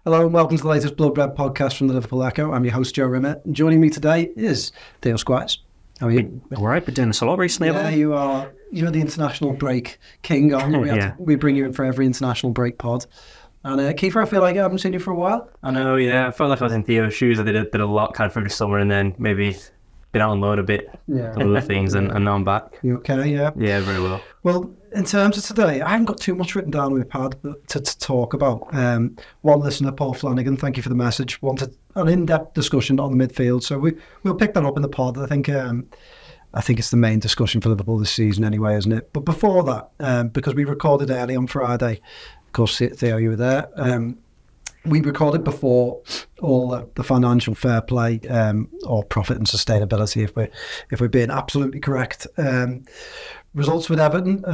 Hello and welcome to the latest Blood Red podcast from the Liverpool Echo. I'm your host, Joe Rimmett, and joining me today is Theo Squires. How are you? All right, been doing this a lot recently. Yeah, you're the international break king, aren't you? We bring you in for every international break pod. And Keifer, I feel like I haven't seen you for a while. I know, yeah. I felt like I was in Theo's shoes. I did a lot kind of through the summer and then maybe been out on loan a bit, other things, and now I'm back. You okay? Yeah. Yeah, very well. Well, in terms of today, I haven't got too much written down we've had to talk about. One listener, Paul Flanagan, thank you for the message, wanted an in-depth discussion on the midfield. So we'll pick that up in the pod. I think it's the main discussion for Liverpool this season anyway, isn't it? But before that, because we recorded early on Friday, of course, Theo, you were there. We recorded before all the financial fair play or profit and sustainability, if we're being absolutely correct. Results with Everton,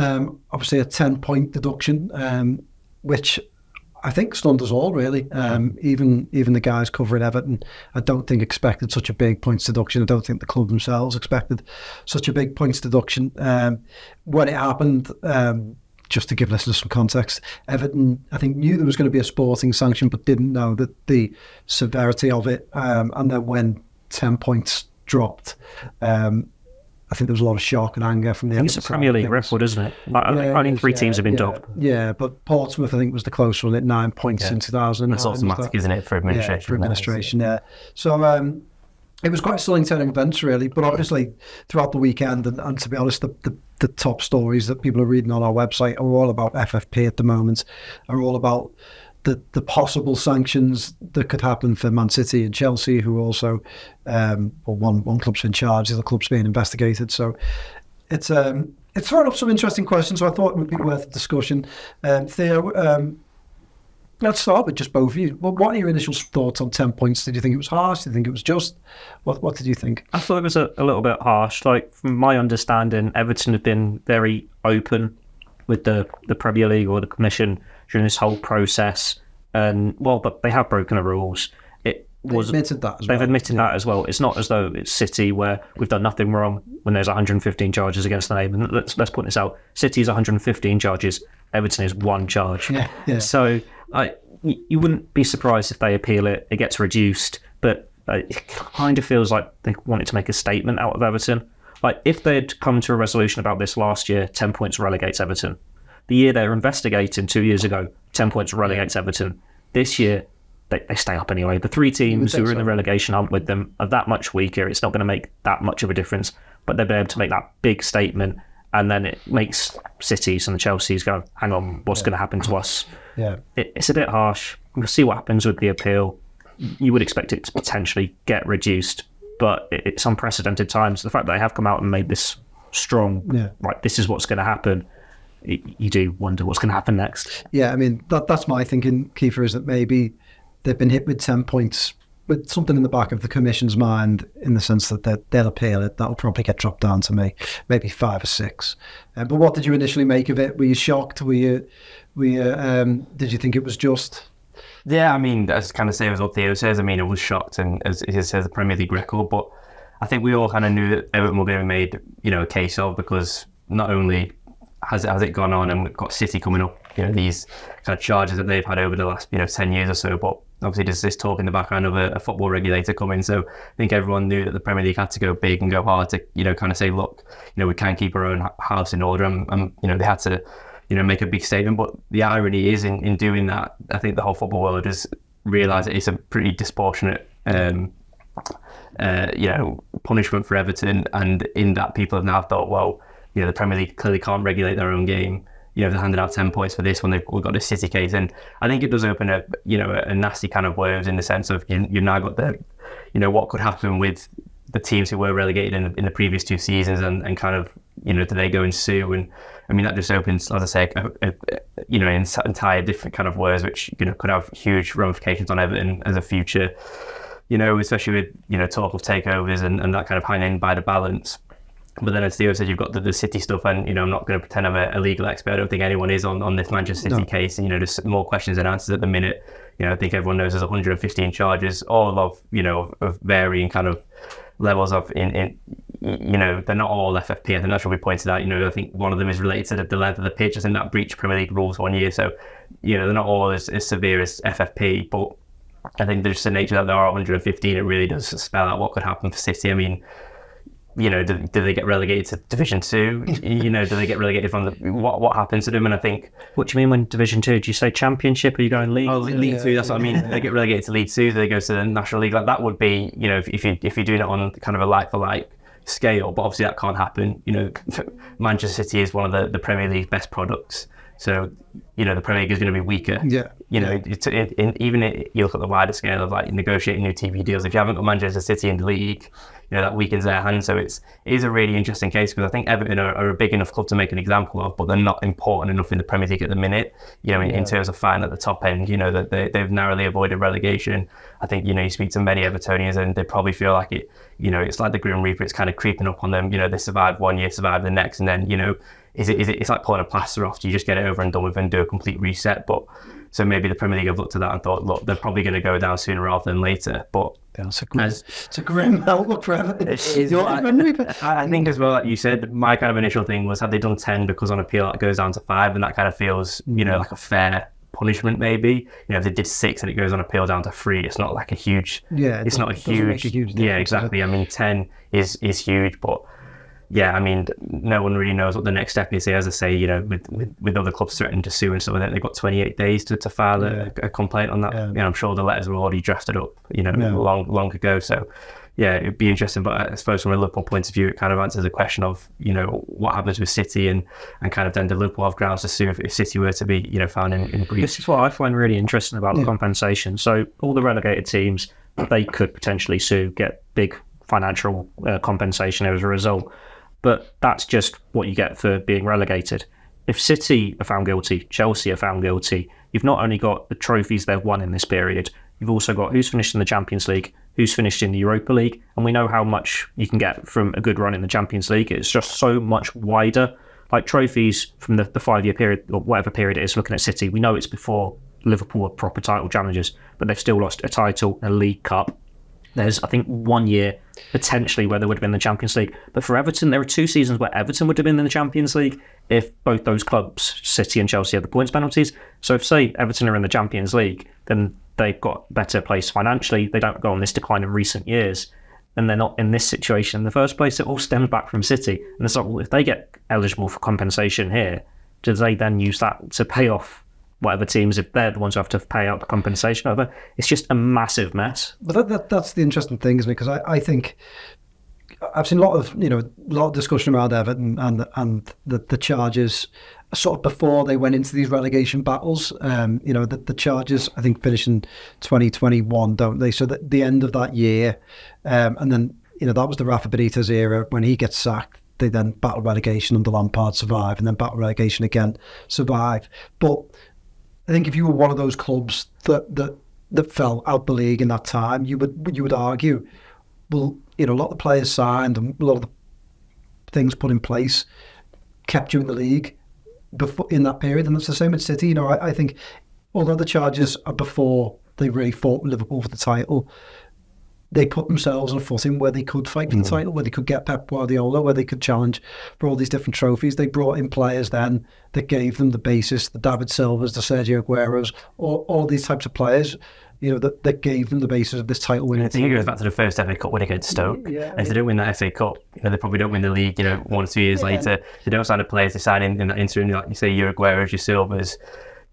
obviously a 10-point deduction, which I think stunned us all, really. Even the guys covering Everton, I don't think expected such a big points deduction. I don't think the club themselves expected such a big points deduction. When it happened, just to give listeners some context, Everton, I think, knew there was going to be a sporting sanction, but didn't know that the severity of it. And then when 10 points dropped, I think there was a lot of shock and anger from the. It's a Premier League record, isn't it? Only three teams have been dubbed. Yeah, but Portsmouth, I think, was the close one at 9 points in 2000. That's automatic, isn't it, for administration? Yeah, for administration, yeah. So it was quite a stunning turn of events, really. But obviously, throughout the weekend, and to be honest, the top stories that people are reading on our website are all about FFP at the moment, are all about the possible sanctions that could happen for Man City and Chelsea, who also, one club's in charge, the other club's being investigated. So it's thrown up some interesting questions, so I thought it would be worth a discussion. Theo, let's start with just both of you. Well, what are your initial thoughts on 10 points? Did you think it was harsh? Did you think it was just? What did you think? I thought it was a little bit harsh. Like, from my understanding, Everton have been very open with the Premier League or the Commission during this whole process. And, but they have broken the rules. They've admitted that as well. They've admitted that as well. It's not as though it's City where we've done nothing wrong when there's 115 charges against the name. And let's point this out. City's 115 charges. Everton is 1 charge. Yeah. So you wouldn't be surprised if they appeal it. It gets reduced. But it kind of feels like they wanted to make a statement out of Everton. Like, if they'd come to a resolution about this last year, 10 points relegates Everton. The year they were investigating 2 years ago, 10 points relegates Everton. This year, they stay up anyway. The 3 teams who are in the relegation hunt with them are that much weaker. It's not going to make that much of a difference. But they'll be able to make that big statement, and then it makes Cities and the Chelseas go, hang on, what's going to happen to us? Yeah, it's a bit harsh. We'll see what happens with the appeal. You would expect it to potentially get reduced, but it's unprecedented times. The fact that they have come out and made this strong, right, this is what's going to happen, you do wonder what's going to happen next. Yeah, I mean, that's my thinking, Keifer, is that maybe they've been hit with 10 points with something in the back of the Commission's mind, in the sense that they'll appeal it. That'll probably get dropped down to maybe 5 or 6. But what did you initially make of it? Were you shocked? Did you think it was just? Yeah, I mean, that's kind of same as what Theo says. I mean, it was shocked, and as he says, the Premier League record. But I think we all kind of knew that Everton were going to be made, a case of, because not only has it gone on, and we've got City coming up, these kind of charges that they've had over the last 10 years or so, but obviously there's this talk in the background of a football regulator coming. So I think everyone knew that the Premier League had to go big and go hard to kind of say, look, we can keep our own house in order, and they had to make a big statement. But the irony is, in doing that, I think the whole football world has realised that it's a pretty disproportionate punishment for Everton, and in that people have now thought, well, the Premier League clearly can't regulate their own game. They're handing out 10 points for this when we've got this City case. And I think it does open up, a nasty kind of worms, in the sense of you've now got what could happen with the teams who were relegated in the previous 2 seasons, and kind of, do they go and sue? And I mean, that just opens, as I say, an entire different kind of words, which, could have huge ramifications on Everton as a future, especially with, talk of takeovers and that kind of hanging by the balance. But then, as Theo said, you've got the City stuff, and I'm not going to pretend I'm a legal expert. I don't think anyone is on this Manchester City case. There's more questions than answers at the minute. I think everyone knows there's 115 charges, all of of varying kind of levels of in they're not all FFP. I think that's what we pointed out. I think one of them is related to the length of the pitch. I think that breached Premier League rules 1 year. So, they're not all as severe as FFP. But I think there's the nature that there are 115. It really does spell out what could happen for City. I mean, do they get relegated to Division 2? Do they get relegated from what happens to them? And I think... What do you mean when Division 2? Do you say Championship or are you going League? Oh, League 2, that's what I mean. They get relegated to League 2, they go to the National League. Like, that would be, if you're doing it on kind of a like-for-like scale, but obviously that can't happen. Manchester City is one of the Premier League's best products. So, the Premier League is going to be weaker. Yeah. Even if you look at the wider scale of like negotiating new TV deals, if you haven't got Manchester City in the league, that weakens their hand. So it is a really interesting case, because I think Everton are a big enough club to make an example of, but they're not important enough in the Premier League at the minute. In terms of fighting at the top end, that they've narrowly avoided relegation. I think you speak to many Evertonians and they probably feel like it. It's like the Grim Reaper. It's kind of creeping up on them. They survive 1 year, survive the next, and then it's like pulling a plaster off. You just get it over and done with and do a complete reset. But so maybe the Premier League have looked at that and thought, look, they're probably going to go down sooner rather than later. But it's a grim outlook for Everton. I think as well, like you said, my kind of initial thing was, have they done 10 because on appeal it goes down to 5, and that kind of feels like a fair punishment maybe. If they did 6 and it goes on appeal down to 3, it's not like a huge. Yeah, it's not a huge. Yeah, exactly. I mean, 10 is huge, but. Yeah, I mean, no one really knows what the next step is. As I say, with other clubs threatening to sue and stuff, they've got 28 days to file a complaint on that. Yeah. I'm sure the letters were already drafted up, long ago. So, yeah, it'd be interesting. But I suppose from a Liverpool point of view, it kind of answers the question of, what happens with City and kind of then do Liverpool have grounds to sue if City were to be, found in breach. This is what I find really interesting about the compensation. So all the relegated teams, they could potentially sue, get big financial compensation as a result. But that's just what you get for being relegated. If City are found guilty, Chelsea are found guilty, you've not only got the trophies they've won in this period, you've also got who's finished in the Champions League, who's finished in the Europa League, and we know how much you can get from a good run in the Champions League. It's just so much wider. Like trophies from the 5-year period, or whatever period it is, looking at City, we know it's before Liverpool are proper title challengers, but they've still lost a title, a League Cup. There's, I think, 1 year potentially where they would have been in the Champions League. But for Everton, there are 2 seasons where Everton would have been in the Champions League if both those clubs, City and Chelsea, had the points penalties. So if, say, Everton are in the Champions League, then they've got better place financially. They don't go on this decline in recent years. And they're not in this situation in the first place. It all stems back from City. And it's like, well, if they get eligible for compensation here, do they then use that to pay off whatever teams, if they're the ones who have to pay out the compensation over? It's just a massive mess. But that's the interesting thing, isn't it? Because I think I've seen a lot of discussion around Everton and the charges sort of before they went into these relegation battles. The charges I think finish in 2021, don't they? So the end of that year, and then that was the Rafa Benitez era. When he gets sacked, they then battle relegation under Lampard, survive, and then battle relegation again, survive. But I think if you were one of those clubs that fell out the league in that time, you would argue, well, a lot of the players signed and a lot of the things put in place kept you in the league before in that period, and it's the same at City. I think although the charges are before they really fought with Liverpool for the title, they put themselves on a footing where they could fight for the title, where they could get Pep Guardiola, where they could challenge for all these different trophies. They brought in players then that gave them the basis, the David Silvas, the Sergio Agueros, all these types of players, that gave them the basis of this title winning. I think it goes back to the first FA Cup win against Stoke. Yeah, and if they don't win that FA Cup, they probably don't win the league, 1 or 2 years later. They don't sign the players, they sign in that interim, like you say, your Agueros, your Silvas,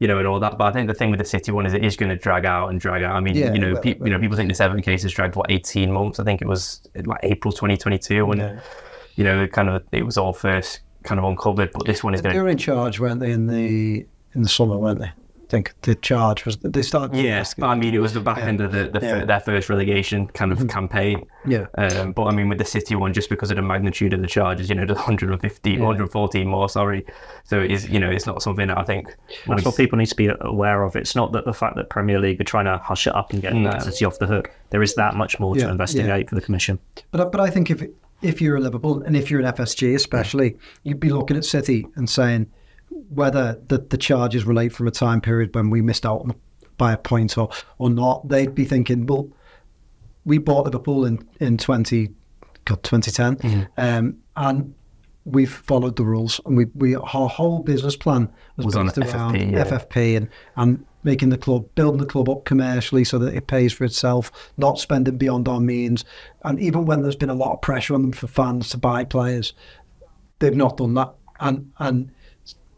and all that. But I think the thing with the City one is it is going to drag out. I mean, people think this Everton case has dragged 18 months. I think it was like April 2022 when it was all first kind of uncovered. But this one is going to. They were in charge, weren't they, in the summer, weren't they? I think the charge was they started. Yes, but I mean it was the back end of their first relegation kind of campaign. Yeah. But I mean with the City one, just because of the magnitude of the charges, the 114 more. Sorry. So it is, it's not something that I think. That's what people need to be aware of. It's not that the fact that Premier League are trying to hush it up and get City off the hook. There is that much more to investigate for the Commission. But I think if you're a Liverpool and if you're an FSG especially, you'd be looking at City and saying, whether the charges relate from a time period when we missed out by a point or not, they'd be thinking, well, we bought Liverpool in 20 2010. And we've followed the rules, and our whole business plan was on based around FFP, FFP and making the club, building the club up commercially so that it pays for itself, not spending beyond our means. And even when there's been a lot of pressure on them for fans to buy players, they've not done that. And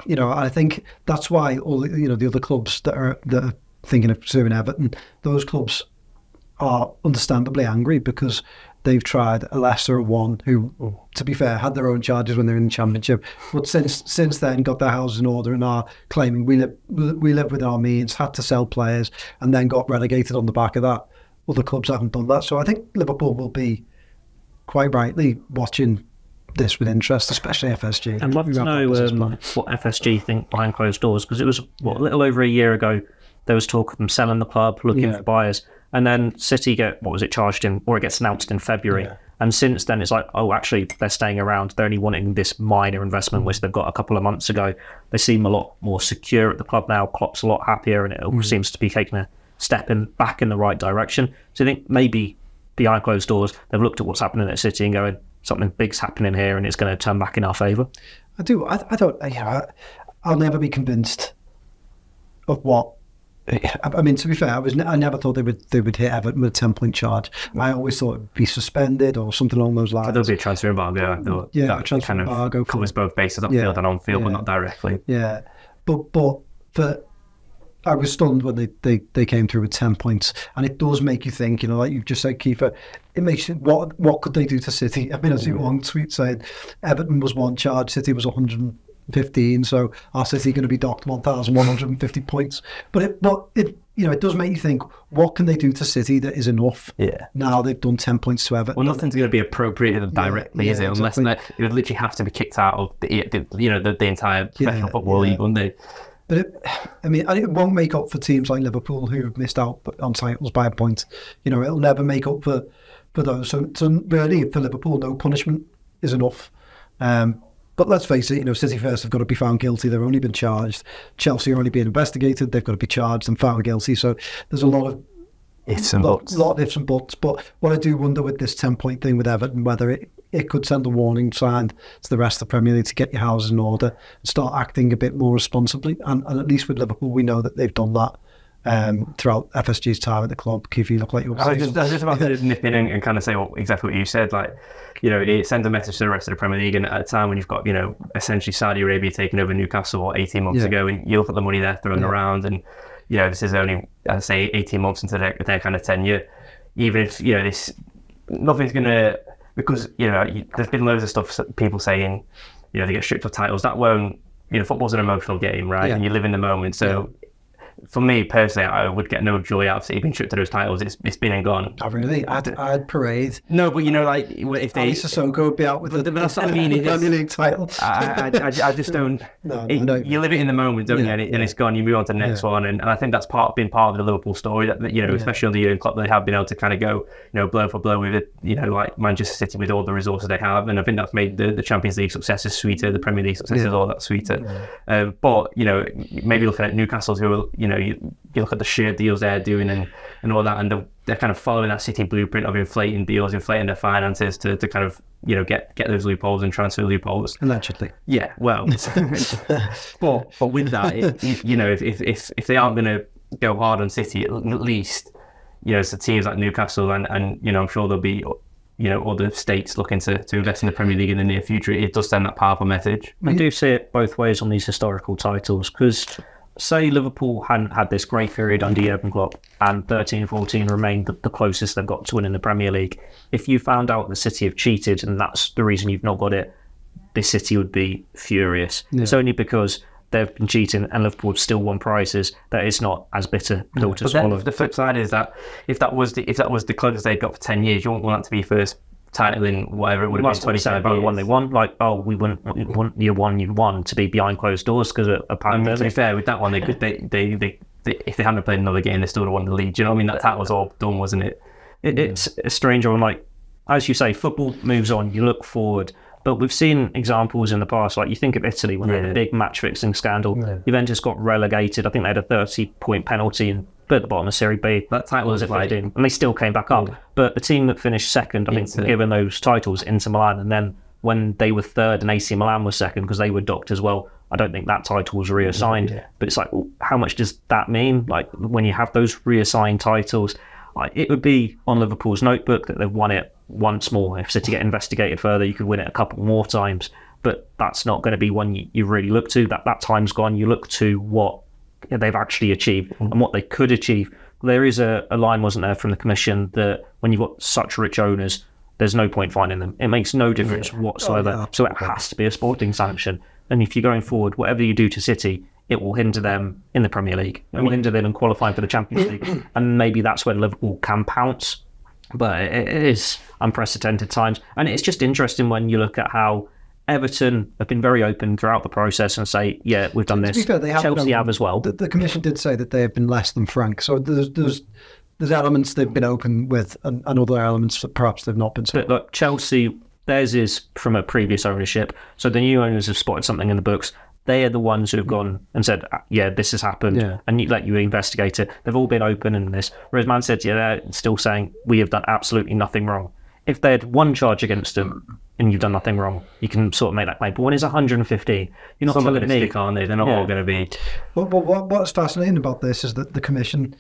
you know, I think that's why all the, you know, the other clubs that are thinking of suing Everton, those clubs are understandably angry because they've tried a lesser one who, to be fair, had their own charges when they were in the Championship, but since then got their houses in order and are claiming we live with our means, had to sell players, and then got relegated on the back of that. Other clubs haven't done that, so I think Liverpool will be quite rightly watching this with interest, especially FSG. I'd love to know what FSG think behind closed doors, because it was a little over a year ago there was talk of them selling the club, looking for buyers. And then City charged in, or it gets announced in February. Yeah. And since then, it's like, oh, actually, they're staying around. They're only wanting this minor investment, which they've got a couple of months ago. They seem a lot more secure at the club now. Klopp's a lot happier, and it all seems to be taking a step back in the right direction. So I think maybe behind closed doors, they've looked at what's happening at City and going, something big's happening here, and it's going to turn back in our favour. I do. I don't. I'll never be convinced of what. I mean, to be fair, I never thought they would hit Everton with a 10-point charge. I always thought it would be suspended or something along those lines. There'll be a transfer embargo. I thought a transfer kind embargo of covers both bases, on field and on field, but not directly. Yeah, but I was stunned when they came through with 10 points, and it does make you think. You know, like you've just said, Keifer, it makes you what could they do to City? I mean, I see one tweet saying Everton was one charge, City was 115, so are City going to be docked 1,150 points? But it you know, it does make you think, what can they do to City that is enough? Yeah. Now they've done 10 points to Everton. Well, nothing's going to be appropriated directly, is it? Exactly. Unless it would literally have to be kicked out of the entire professional football league, wouldn't they? But it won't make up for teams like Liverpool who have missed out on titles by a point. You know, it'll never make up for those. So really, for Liverpool, no punishment is enough. But let's face it, you know, City first have got to be found guilty. They've only been charged. Chelsea are only being investigated. They've got to be charged and found guilty. So there's a lot of ifs and buts. A lot of ifs and buts. But what I do wonder with this 10-point thing with Everton, whether it could send a warning sign to the rest of the Premier League to get your houses in order and start acting a bit more responsibly. And at least with Liverpool, we know that they've done that throughout FSG's time at the club. Keifer, you look like you're... I was just about to nip in and kind of say exactly what you said. Like, you know, it sends a message to the rest of the Premier League, and at a time when you've got, you know, essentially Saudi Arabia taking over Newcastle 18 months ago, and you look at the money they're throwing around, and, you know, this is only, I'd say, 18 months into their kind of tenure. Even if, you know, nothing's going to... Because, you know, there's been loads of stuff, people saying, you know, they get stripped of titles. That won't, you know, football's an emotional game, right? And you live in the moment. So for me personally, I would get no joy out of City being stripped of those titles. It's been and gone. Oh, really? I'd parade. No, but you know, like if they... Aly Cissokho would be out with that's what I mean. Premier League title. I just don't... You live it in the moment, don't you? And it's gone. You move on to the next one. And I think that's been part of the Liverpool story, that you know, especially on the Jurgen Klopp, they have been able to kind of go, you know, blow for blow with it, you know, like Manchester City with all the resources they have. And I think that's made the Champions League successes sweeter, the Premier League successes all that sweeter. But, you know, maybe looking at Newcastle, who are, you know, you look at the shared deals they're doing and all that, and they're kind of following that City blueprint of inflating deals, inflating their finances to kind of, you know, get those loopholes and transfer loopholes. Allegedly. Yeah, well, but with that, you know, if they aren't going to go hard on City, at least, you know, it's the teams like Newcastle and you know, I'm sure there'll be, you know, other states looking to invest in the Premier League in the near future. It does send that powerful message. I do see it both ways on these historical titles, because say Liverpool hadn't had this great period under Jurgen Klopp and 13-14 remained the closest they've got to winning the Premier League. If you found out the City have cheated and that's the reason you've not got it, this City would be furious. It's only because they've been cheating and Liverpool have still won prizes that it's not as bitter pill to swallow. The flip side is that if that was the closest they've got for 10 years, you wouldn't want that to be first title in whatever it would have been 27 years. When they won, like, oh, we want year one you won to be behind closed doors because apparently. To be fair, with that one, they if they hadn't played another game, they still would have won the league. Do you know what I mean? That was all done, wasn't it? It's a strange one. Like, as you say, football moves on. You look forward. But we've seen examples in the past, like you think of Italy when they had a big match-fixing scandal. Juventus got relegated. I think they had a 30-point penalty in but at the bottom of Serie B. That title was and they still came back up. Yeah. But the team that finished second, I think, given those titles, Inter Milan, and then when they were third and AC Milan was second because they were docked as well, I don't think that title was reassigned. Yeah. But it's like, well, how much does that mean? Like, when you have those reassigned titles, like, it would be on Liverpool's notebook that they've won it once more. If City get investigated further, you could win it a couple more times. But that's not going to be one you really look to. That time's gone. You look to what they've actually achieved and what they could achieve. There is a line, wasn't there, from the Commission that when you've got such rich owners, there's no point finding them. It makes no difference whatsoever. So it has to be a sporting sanction. And if you're going forward, whatever you do to City, it will hinder them in the Premier League. It will hinder them in qualifying for the Champions League. And maybe that's when Liverpool can pounce. But it is unprecedented times. And it's just interesting when you look at how Everton have been very open throughout the process and say, yeah, we've done this. To be fair, they have Chelsea have as well. The Commission did say that they have been less than frank. So there's elements they've been open with and other elements that perhaps they've not been. But look, Chelsea, theirs is from a previous ownership. So the new owners have spotted something in the books. They are the ones who have gone and said, yeah, this has happened, and you investigate it. They've all been open in this. Whereas Man City, they're still saying, we have done absolutely nothing wrong. If they had one charge against them and you've done nothing wrong, you can sort of make that claim. But when it's 115, you're not telling me. Aren't they? They're not all going to be. Well, what's fascinating about this is that the Commission,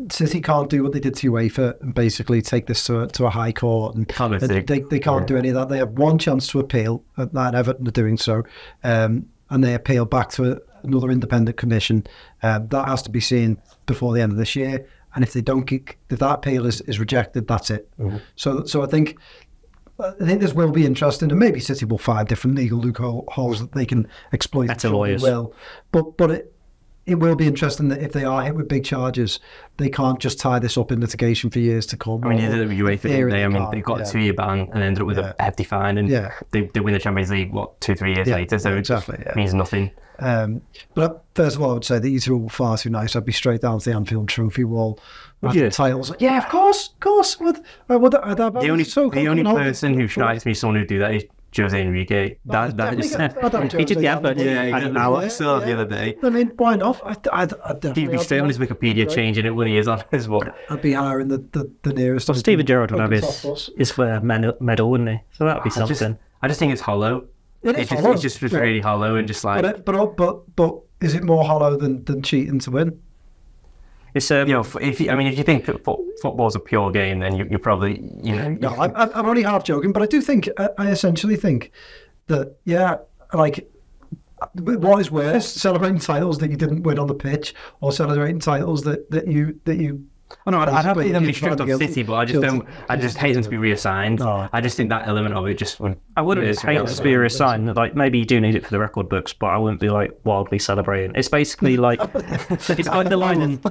City can't do what they did to UEFA and basically take this to a high court. And they can't do any of that. They have one chance to appeal, and Everton are doing so. And they appeal back to another independent commission. That has to be seen before the end of this year. And if they don't, if that appeal is rejected, that's it. Mm-hmm. So I think this will be interesting, and maybe City will find different legal loopholes that they can exploit. Better lawyers. But it will be interesting that if they are hit with big charges, they can't just tie this up in litigation for years to come. I mean, they did it with UEFA. They got a 2-year ban and ended up with a hefty fine, and they win the Champions League 2-3 years later. So it means nothing. But first of all, I would say that you two are far too nice. I'd be straight down to the Anfield trophy wall. Titles. Yeah, of course. The only person who strikes me someone who'd do that is Jose Enrique. He did the advert an hour still the other day. I mean, why not? He'd be straight on his Wikipedia changing it when he is on his one. I'd be hiring the nearest. Well, Steven Gerrard would have his medal, wouldn't he? So that'd be something. I just think it's hollow. It's just really hollow and just like. But is it more hollow than cheating to win? It's if you think football's a pure game, then you're probably No, I'm only half joking, but I do think I essentially think that what is worse, celebrating titles that you didn't win on the pitch, or celebrating titles that you. Oh no, I'd have them be stripped off City, but I just hate them to be reassigned. No. I just think that element of it just would. I wouldn't hate it to be reassigned. Like, maybe you do need it for the record books, but I wouldn't be like wildly celebrating. It's basically like it's like the line in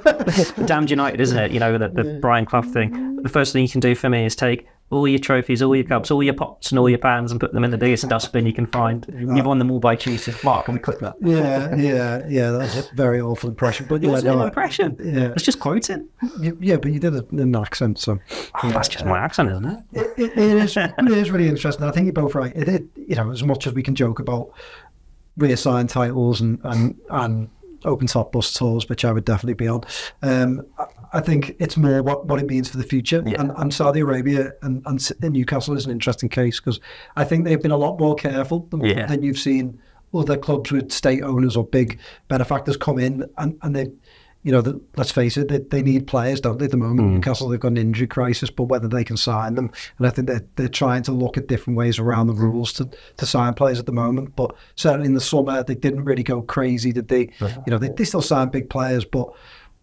Damned United, isn't it? The Brian Clough thing. The first thing you can do for me is take all your trophies, all your cups, all your pots and all your pans and put them in the biggest dustbin you can find. You've won them all by choosing. Mark, can we click that? Yeah, that's a very awful impression. But it's an impression. Yeah. It's just quoting. Yeah, but you did it in an accent, so. That's just my accent, isn't it? It is really interesting. I think you're both right. As much as we can joke about reassigned titles and open top bus tours, which I would definitely be on. I think it's more what it means for the future. Yeah. And Saudi Arabia and Newcastle is an interesting case because I think they've been a lot more careful than you've seen other clubs with state owners or big benefactors come in and they, let's face it, they need players, don't they, at the moment? Newcastle, they've got an injury crisis, but whether they can sign them. And I think they're trying to look at different ways around the rules to sign players at the moment. But certainly in the summer, they didn't really go crazy, did they? They still signed big players, but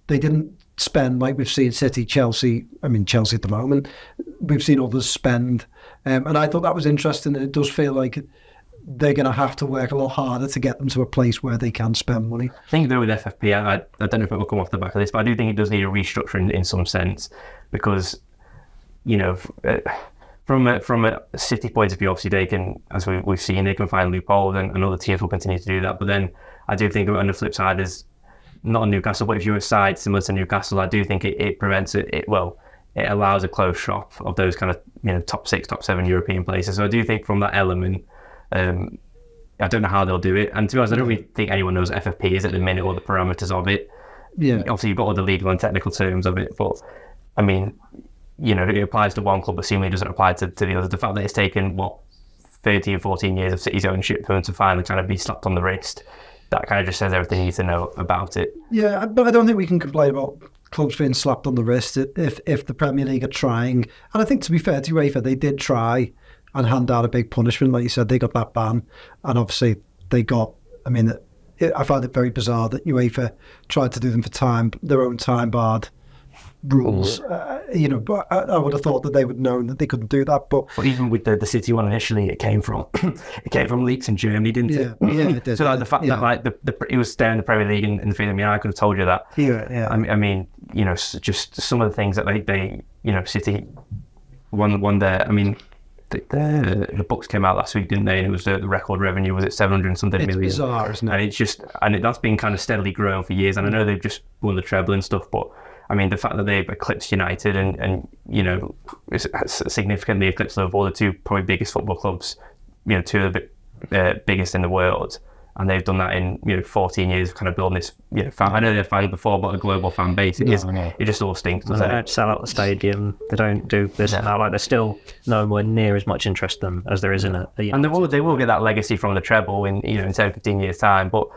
they didn't spend like we've seen City, Chelsea at the moment. We've seen others spend. And I thought that was interesting. And it does feel like they're going to have to work a lot harder to get them to a place where they can spend money. I think though with FFP, I don't know if it will come off the back of this, but I do think it does need a restructuring in some sense because, from a City point of view, obviously they can, as we've seen, they can find loopholes and other teams will continue to do that. But then I do think on the flip side is not on Newcastle, but if you're a side similar to Newcastle, I do think it prevents it allows a closed shop of those kind of top 6, top 7 European places. So I do think from that element, I don't know how they'll do it. And to be honest, I don't really think anyone knows what FFP is at the minute or the parameters of it. Yeah. Obviously, you've got all the legal and technical terms of it, but I mean, you know, it applies to one club, but seemingly doesn't apply to the others. The fact that it's taken 13, 14 years of City's ownership for them to finally kind of be slapped on the wrist, that kind of just says everything you need to know about it. Yeah, but I don't think we can complain about clubs being slapped on the wrist if the Premier League are trying. And I think, to be fair to UEFA, they did try and hand out a big punishment. Like you said, they got that ban. And obviously they got, I mean, I find it very bizarre that UEFA tried to do them for their own time-barred rules. You know, but I would have thought that they would know that they couldn't do that. But even with the City one initially, it came from leaks in Germany, didn't it? Yeah, it did. So like the fact that like it was there in the Premier League and the freedom, I could have told you that. Yeah. I mean, you know, just some of the things that they you know, City won there. I mean, the books came out last week, didn't they? And it was the record revenue was at 700 and something million. It's bizarre, isn't it? And that's been kind of steadily growing for years. And I know they've just won the treble and stuff, but I mean, the fact that they've eclipsed United and you know, significantly eclipsed Liverpool, the two probably biggest football clubs, you know, two of the biggest in the world, and they've done that in, you know, 14 years of kind of building this, you know, I know they've fighting before, but a global fan base, it just all stinks, doesn't They it? don't sell out the stadium, they don't do this and that, like there's still nowhere near as much interest in them as there is in a and they will get that legacy from the treble in, you know, in 10, 15 years time, but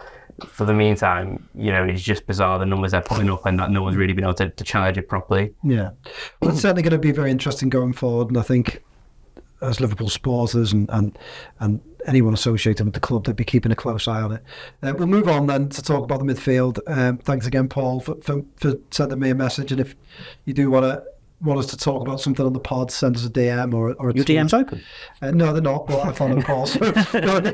for the meantime, you know, it's just bizarre the numbers they're putting up and that no one's really been able to charge it properly. Yeah. Well, it's certainly going to be very interesting going forward, and I think as Liverpool supporters and anyone associated with the club, they'd be keeping a close eye on it. We'll move on then to talk about the midfield. Thanks again, Paul, for sending me a message, and if you do want us to talk about something on the pod, send us a DM or a Your tweet. DM's open? No, they're not, but I follow Paul. So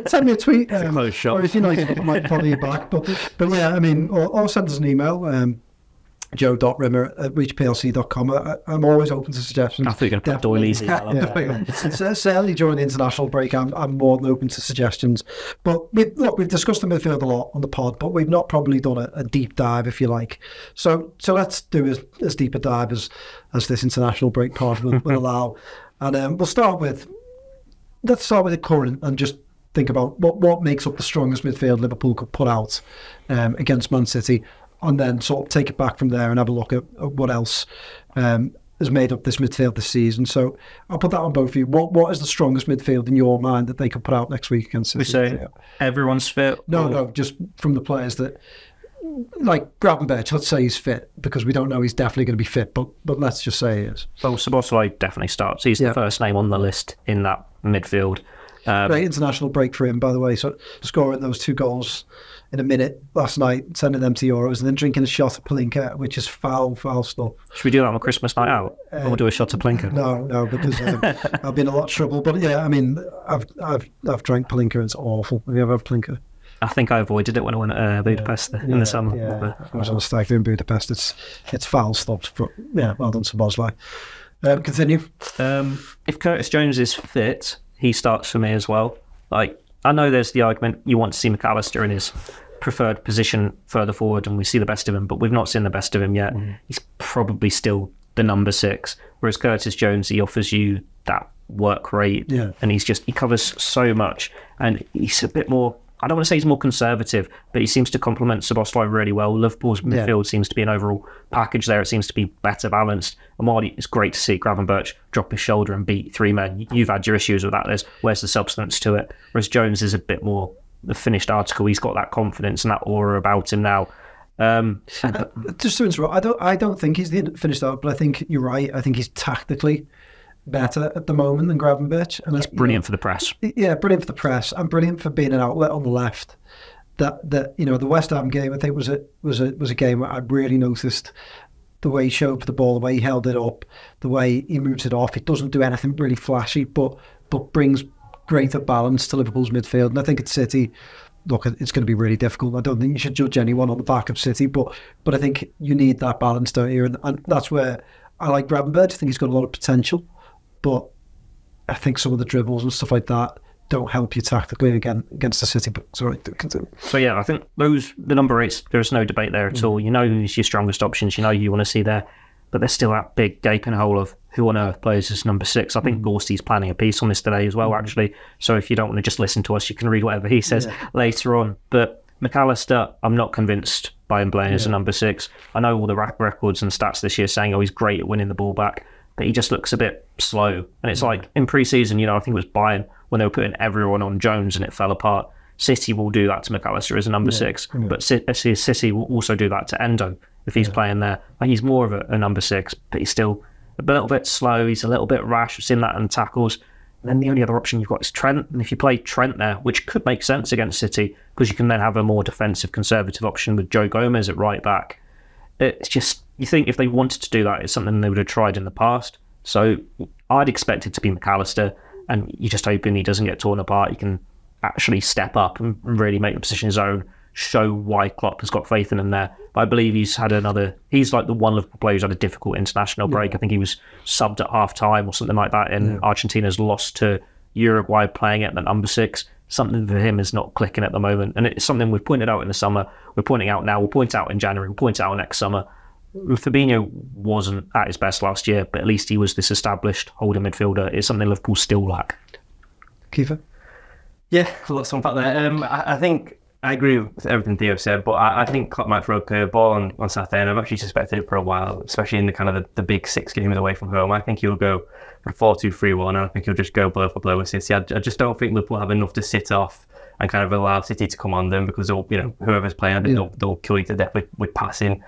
send me a tweet. Or if you like, I might follow you back. But yeah, I mean, or send us an email. joe.rimmer@reachplc.com. I'm always open to suggestions. I thought you were going to put Doyley's email. Certainly during the international break, I'm more than open to suggestions. But we've discussed the midfield a lot on the pod, but we've not probably done a deep dive, if you like. So let's do as deep a dive as this international break pod will allow. And let's start with the current and just think about what makes up the strongest midfield Liverpool could put out against Man City, and then sort of take it back from there and have a look at what else has made up this midfield this season. So I'll put that on both of you. What is the strongest midfield in your mind that they could put out next week against City? We say everyone's fit? No, just from the players that, like Gravenberch, let's say he's fit, because we don't know he's definitely going to be fit, but let's just say he is. Well, Szoboszlai definitely starts. He's the first name on the list in that midfield. Great international break for him, by the way. So scoring those 2 goals in a minute last night, sending them to Euros, and then drinking a shot of Palinka, which is foul stuff. Should we do that on a Christmas night out? Or we'll do a shot of Palinka? No, because I'll be in a lot of trouble. But yeah, I mean, I've drank Palinka. It's awful. Have you ever had Palinka? I think I avoided it when I went to Budapest in the summer. Yeah, I was on a stag do in Budapest. It's foul stuff. But yeah, well done to Szoboszlai. Continue. If Curtis Jones is fit, he starts for me as well. Like, I know there's the argument you want to see McAllister in his preferred position further forward, and we see the best of him, but we've not seen the best of him yet. He's probably still the number 6, whereas Curtis Jones, he offers you that work rate, and he covers so much, and he's a bit more, I don't want to say he's more conservative, but he seems to complement Szoboszlai really well. Liverpool's midfield seems to be an overall package there. It seems to be better balanced. And while it's great to see Gravenberch drop his shoulder and beat 3 men, you've had your issues with that. Where's the substance to it? Whereas Jones is a bit more the finished article. He's got that confidence and that aura about him now. Just to interrupt, I don't think he's the finished article, but I think you're right. I think he's tactically better at the moment than Gravenberch, and that's brilliant for the press. Yeah, brilliant for the press, and brilliant for being an outlet on the left. That the West Ham game, I think was a game where I really noticed the way he showed for the ball, the way he held it up, the way he moves it off. It doesn't do anything really flashy, but brings greater balance to Liverpool's midfield. And I think at City, look, it's going to be really difficult. I don't think you should judge anyone on the back of City, but I think you need that balance, don't you? And that's where I like Gravenberch. I think he's got a lot of potential. But I think some of the dribbles and stuff like that don't help you tactically against the City. But sorry, continue. So yeah, I think the number 8s, there's no debate there at all. You know who's your strongest options. You know who you want to see there. But there's still that big gaping hole of who on earth plays as number 6. I think Gorsty's planning a piece on this today as well, actually. So if you don't want to just listen to us, you can read whatever he says later on. But McAllister, I'm not convinced by him playing as a number 6. I know all the records and stats this year saying, he's great at winning the ball back, but he just looks a bit slow. And it's like in pre-season, I think it was Bayern when they were putting everyone on Jones and it fell apart. City will do that to McAllister as a number 6, but City will also do that to Endo if he's playing there. Like, he's more of a number 6, but he's still a little bit slow. He's a little bit rash. We've seen that in tackles. And then the only other option you've got is Trent. And if you play Trent there, which could make sense against City, because you can then have a more defensive, conservative option with Joe Gomez at right back. It's just, you think if they wanted to do that, it's something they would have tried in the past. So I'd expect it to be McAllister, and you're just hoping he doesn't get torn apart. He can actually step up and really make the position his own, show why Klopp has got faith in him there. But I believe he's like the one Liverpool player who's had a difficult international break. I think he was subbed at half time or something like that, and Argentina's lost to Uruguay playing at the number 6. Something for him is not clicking at the moment, and it's something we've pointed out in the summer, we're pointing out now, we'll point out in January, we'll point out next summer. Fabinho wasn't at his best last year, but at least he was this established holding midfielder. It's something Liverpool still lack. Keifer? Yeah, lots to unpack there. I think I agree with everything Theo said, but I think Klopp might throw a curveball on Saturday, and I've actually suspected it for a while, especially in the kind of the big 6 games away from home. I think he'll go for 4-2-3-1, and I think he'll just go blow for blow with City. I just don't think Liverpool have enough to sit off and kind of allow City to come on them, because whoever's playing, I think they'll kill you to death with passing.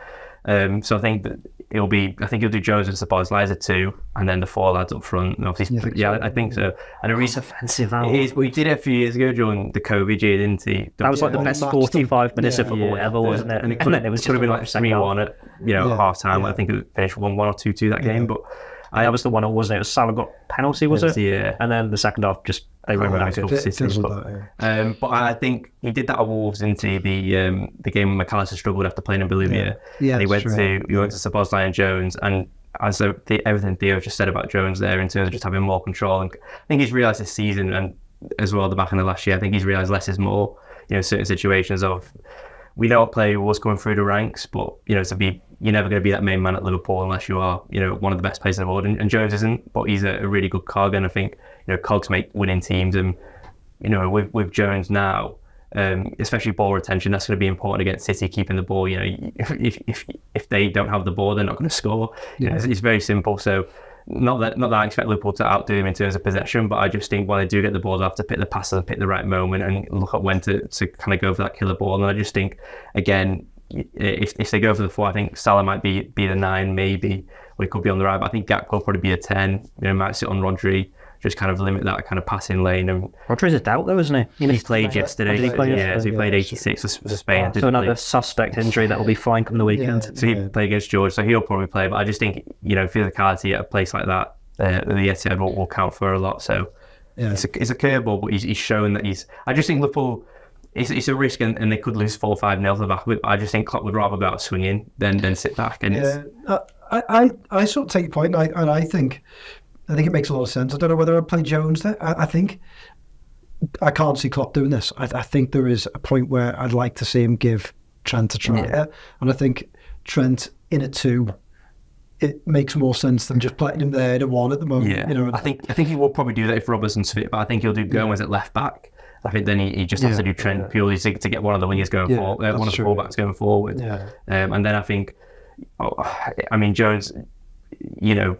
So I think that he'll do Jones and Szoboszlai as a 2, and then the 4 lads up front. And obviously, I think so. And a recent offensive he did it a few years ago during the COVID year, didn't he? That was like the best 45 minutes of football ever, wasn't it? And it could have been like 3-1 at half time. I think it finished 1-1 or 2-2 that game, but. That was the one, wasn't it? It was Salah got penalty, was it? Yeah. And then the second half, they went back to But I think he did that at Wolves into the game when McAllister struggled after playing in Bolivia. And he went to Szoboszlai and Jones, and as everything Theo just said about Jones there in terms of just having more control, and I think he's realised this season, and as well the back end of last year, I think he's realised less is more. Certain situations of, we know what player was coming through the ranks, but you're never going to be that main man at Liverpool unless you are, one of the best players in the world. And Jones isn't, but he's a really good cog. And I think, cogs make winning teams. And, with Jones now, especially ball retention, that's going to be important against City, keeping the ball. If they don't have the ball, they're not going to score. It's very simple. So not that I expect Liverpool to outdo him in terms of possession, but I just think when they do get the ball, they have to pick the passes and pick the right moment and look at when to kind of go for that killer ball. And I just think, again, if they go for the 4, I think Salah might be the 9, maybe, or he could be on the right, but I think Gakpo will probably be a 10, might sit on Rodri, just kind of limit that kind of passing lane. And Rodri's a doubt though, isn't he? He played yesterday. He played 86 for Spain. So another suspect injury that will be fine come the weekend. So he played against George, so he'll probably play, but I just think, physicality at a place like that, the Etihad will count for a lot. So it's a curveball, but he's shown that I just think Liverpool, it's a risk, and they could lose 4-5-0 off the back of it. But I just think Klopp would rather go out swinging than sit back. And I sort of take your point, and I think it makes a lot of sense. I don't know whether I'd play Jones there. I think I can't see Klopp doing this. I think there is a point where I'd like to see him give Trent a try, and I think Trent in a 2, it makes more sense than just playing him there in a 1 at the moment. I think he will probably do that if Robertson's fit, but I think he'll do Gomez at left back. I think then he just has to do Trent purely to get one of the wingers going forward, one of the fullbacks going forward. And then I think, Jones,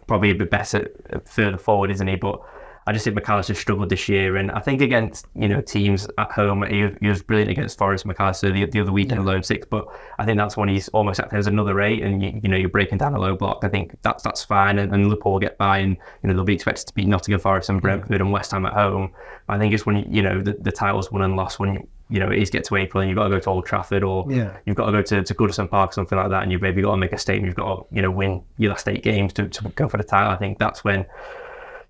probably a bit better further forward, isn't he? But I just think McAllister struggled this year, and I think against teams at home, he was brilliant against Forest. McAllister the other week in lone 6, but I think that's when he's almost acting as another 8, and you're breaking down a low block. I think that's fine, and Liverpool will get by, and they'll be expected to beat Nottingham Forest and Brentford and West Ham at home. I think it's when the title's won and lost, when it is get to April and you've got to go to Old Trafford, or you've got to go to Goodison Park or something like that, and you've maybe got to make a statement. You've got to win your last 8 games to go for the title. I think that's when.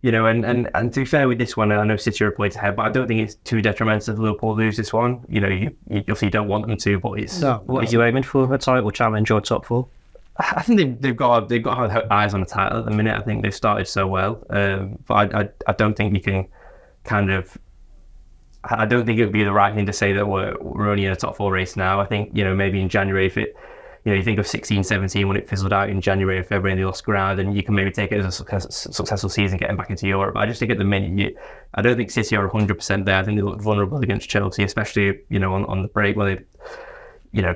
And to be fair with this one, I know City are a point ahead, but I don't think it's too detrimental if Liverpool lose this one. You obviously don't want them to, but it's... No. What are you aiming for? A title challenge or top 4? I think they've got to have eyes on the title at the minute. I think they've started so well. But I don't think you can kind of... I don't think it would be the right thing to say that we're only in a top 4 race now. I think, maybe in January, if it... you think of 16-17 when it fizzled out in January and February and they lost ground, and you can maybe take it as a successful season getting back into Europe. But I just think at the minute, I don't think City are 100% there. I think they look vulnerable against Chelsea, especially, on the break where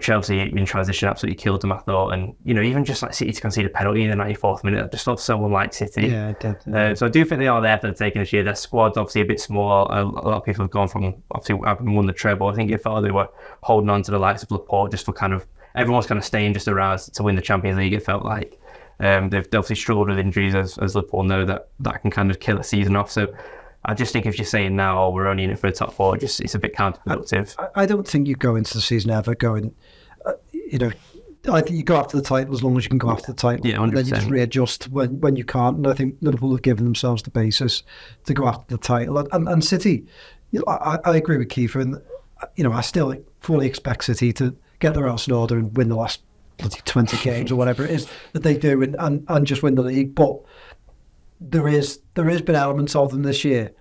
Chelsea in transition absolutely killed them, I thought. And, even just like City to concede a penalty in the 94th minute, I just thought someone like City. Yeah, definitely. So I do think they are there for the taking this year. Their squad's obviously a bit small. A lot of people have gone from, obviously, having won the treble. I think it felt like they were holding on to the likes of Laporte just for everyone's kind of staying just around to win the Champions League, it felt like. They've obviously struggled with injuries, as Liverpool know, that can kind of kill a season off. So I just think if you're saying now, we're only in it for the top four, it's a bit counterproductive. I don't think you go into the season ever going, I think you go after the title as long as you can go after the title. Yeah, 100%. And then you just readjust when you can't. And I think Liverpool have given themselves the basis to go after the title. And City, I agree with Keifer. And, I still fully expect City to get their house in order and win the last 20 games or whatever it is that they do and just win the league. But there has been elements of them this year.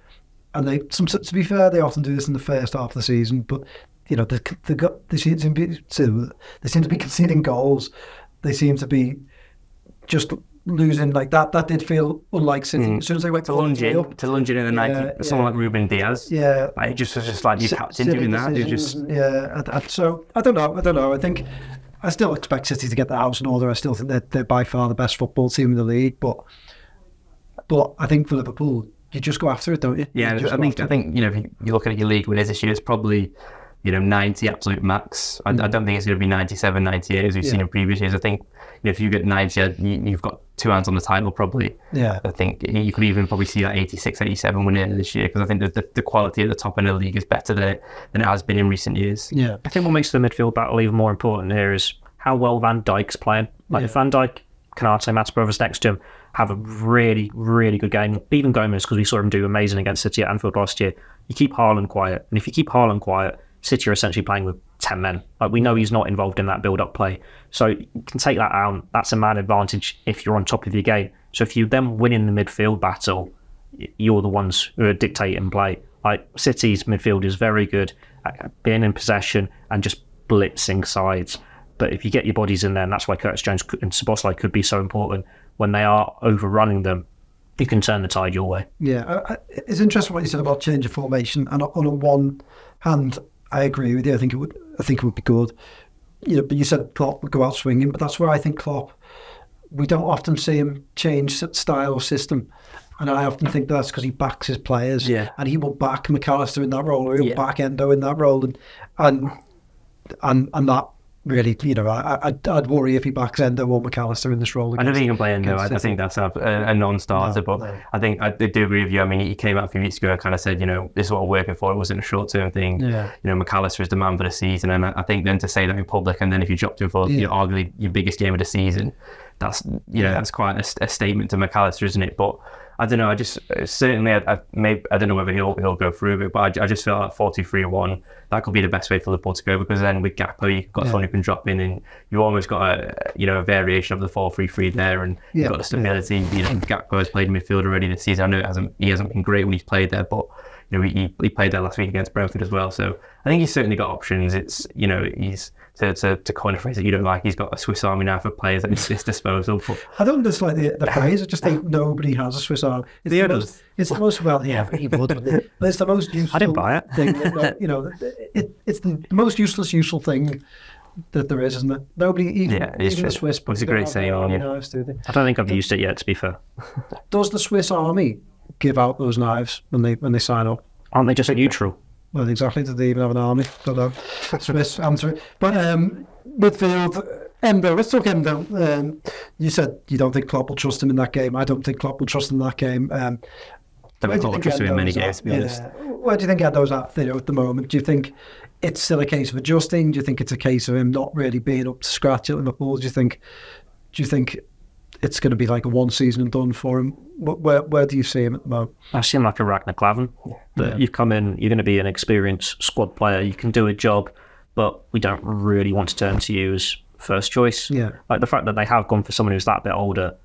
And to be fair, they often do this in the first half of the season, but they seem to be conceding goals. They seem to be just losing like that. That did feel unlike City. As soon as they went to lunge in in the 90, someone like Ruben Diaz. Yeah, it just was just like your captain doing that. So I don't know. I think I still expect City to get the house in order. I still think they're by far the best football team in the league. But I think for Liverpool, you just go after it, don't you? Yeah, I think if you look at your league winners this year, it's probably 90 absolute max. I don't think it's going to be 97, 98 as we've seen in previous years. I think if you get 90, you've got two hands on the title probably. Yeah. I think you could even probably see that 86, 87 winning this year, because I think the quality at the top end of the league is better than it has been in recent years. Yeah. I think what makes the midfield battle even more important here is how well Van Dijk's playing. If Van Dijk, Canate, Matt's brothers next to him have a really, really good game. Even Gomez, because we saw him do amazing against City at Anfield last year. You keep Haaland quiet, and if you keep Haaland quiet, City are essentially playing with 10 men. Like, we know he's not involved in that build-up play. So you can take that out. That's a man advantage if you're on top of your game. So if you then win in the midfield battle, you're the ones who are dictating play. Like, City's midfield is very good at being in possession and just blitzing sides. But if you get your bodies in there, and that's why Curtis Jones and Szoboszlai could be so important, when they are overrunning them, you can turn the tide your way. Yeah, it's interesting what you said about change of formation. And on one hand, I agree with you. I think it would be good. But you said Klopp would go out swinging, but that's where I think Klopp, we don't often see him change style or system. And I often think that's because he backs his players. Yeah. And he will back McAllister in that role, or he'll back Endo in that role. And that really, I'd worry if he backs Endo or McAllister in this role. I don't think he can play Endo. I think that's a non-starter. No. I think I do agree with you. I mean, he came out a few weeks ago and kind of said, this is what we're working for. It wasn't a short-term thing. Yeah. McAllister is the man for the season, and I think then to say that in public, and then if you dropped him for arguably your biggest game of the season, that's that's quite a statement to McAllister, isn't it? But I don't know. I just certainly I don't know whether he'll go through it, but I just feel like 4-2-3-1 that could be the best way for Liverpool to go, because then with Gakpo you've got someone who can drop in, and you almost got a variation of the 4-3-3 there, and you've got the stability. Gakpo has played midfield already this season. I know he hasn't been great when he's played there, but he played there last week against Brentford as well. So I think he's certainly got options. It's he's to coin a phrase that you don't like, he's got a Swiss Army knife of players at his disposal. But I don't dislike the phrase. I just think nobody has a Swiss Army. It's the most he would. But it's the most useful. I didn't buy it. Thing it's the most useful thing that there is, isn't it? Nobody, even the Swiss. It's a great saying on you. Knives, do they? I don't think I've used it yet, to be fair. Does the Swiss Army give out those knives when they sign up? Aren't they just neutral? Well, exactly. Do they even have an army? Don't know. Swiss answer. But midfield, Endo. Let's talk Endo. You said you don't think Klopp will trust him in that game. I don't think Klopp will trust him in that game. Don't think Klopp will trust him in many games, to be honest. Where do you think Endo's at, Theo, at the moment? Do you think it's still a case of adjusting? Do you think it's a case of him not really being up to scratch at Liverpool? Do you think it's going to be like a one season and done for him? Where do you see him at the moment? I see him like a Ragnar Klavan. That you've come in, you're going to be an experienced squad player, you can do a job, but we don't really want to turn to you as first choice. Yeah. Like the fact that they have gone for someone who's that bit older,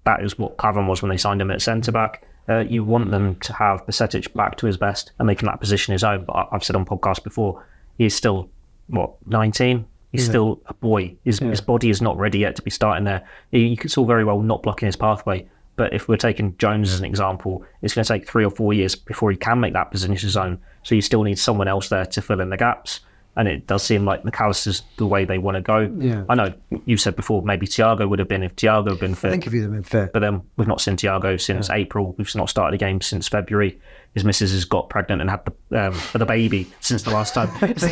that is what Klavan was when they signed him at centre back. You want them to have Bajcetic back to his best and making that position his own. But I've said on podcasts before, he's still 19. He's still a boy. His body is not ready yet to be starting there. You could still very well not blocking his pathway. But if we're taking Jones as an example, it's going to take 3 or 4 years before he can make that position his own. So you still need someone else there to fill in the gaps. and it does seem like McAllister's the way they want to go. Yeah. I know you said before maybe Thiago would have been if Thiago had been fit. I think if he'd have been fit. But then we've not seen Thiago since April. We've not started a game since February. His missus has got pregnant and had the baby since the last time. That's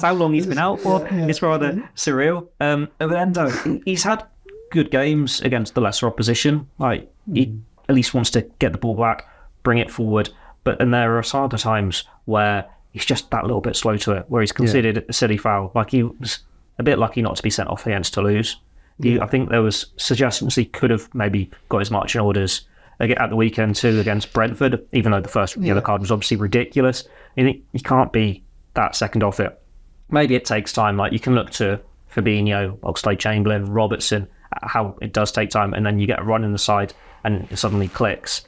how long he's been out for. Yeah. It's rather surreal. But Endo, he's had good games against the lesser opposition. Like he at least wants to get the ball back, bring it forward. And there are other times where he's just that little bit slow to it, where he's conceded a silly foul. Like he was a bit lucky not to be sent off against Toulouse. I think there was suggestions he could have maybe got his marching orders at the weekend too against Brentford, even though the first yellow card was obviously ridiculous. You think he can't be that second off it. Maybe it takes time. Like you can look to Fabinho, Oxlade-Chamberlain, Robertson, how it does take time, and then you get a run in the side and it suddenly clicks.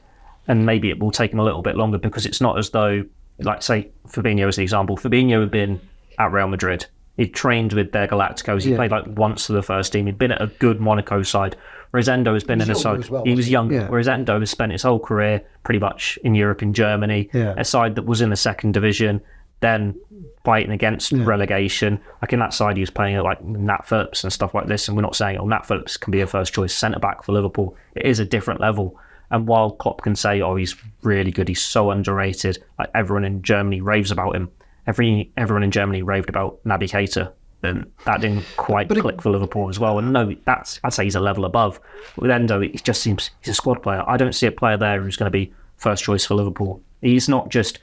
And maybe it will take him a little bit longer because it's not as though, like say Fabinho as the example, Fabinho had been at Real Madrid. He'd trained with their Galacticos. He played like once for the first team. He'd been at a good Monaco side. Whereas Endo has been in a side. He was younger. Yeah. Whereas Endo has spent his whole career pretty much in Europe, in Germany, a side that was in the second division, then fighting against relegation. Like in that side, he was playing at like Nat Phillips and stuff like this. And we're not saying, Nat Phillips can be a first choice centre back for Liverpool. It is a different level. And while Klopp can say, he's really good, he's so underrated, like everyone in Germany raves about him. Everyone in Germany raved about Naby Keita, and that didn't quite click for Liverpool as well. And no, I'd say he's a level above. With Endo, it just seems he's a squad player. I don't see a player there who's going to be first choice for Liverpool. He's not just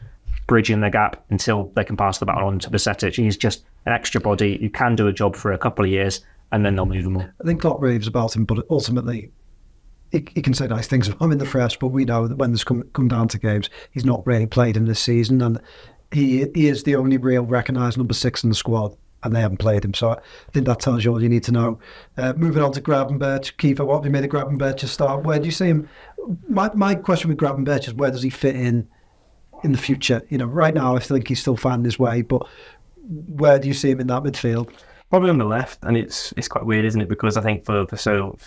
bridging the gap until they can pass the baton on to Besetic. He's just an extra body who can do a job for a couple of years, and then they'll move him on. I think Klopp raves about him, but ultimately he can say nice things about him in the fresh, but we know that when there's come down to games, he's not really played in this season, and he is the only real recognised number 6 in the squad, and they haven't played him. So I think that tells you all you need to know. Moving on to Gravenberch. Keifer, what have you made of Gravenberch start? Where do you see him? My question with Gravenberch is, where does he fit in the future? Right now I think he's still finding his way, but where do you see him in that midfield? Probably on the left, and it's quite weird, isn't it? Because I think for so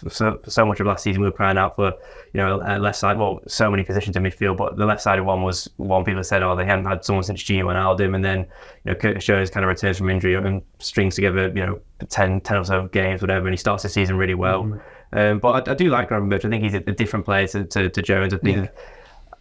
much of last season we were crying out for a left side. Well, so many positions in midfield, but the left sided one was one people said, they hadn't had someone since Gio and Aldim, and then Curtis Jones kind of returns from injury and strings together 10 or so games, whatever, and he starts the season really well. But I do like Gravenberch. I think he's a different player to Jones. I think.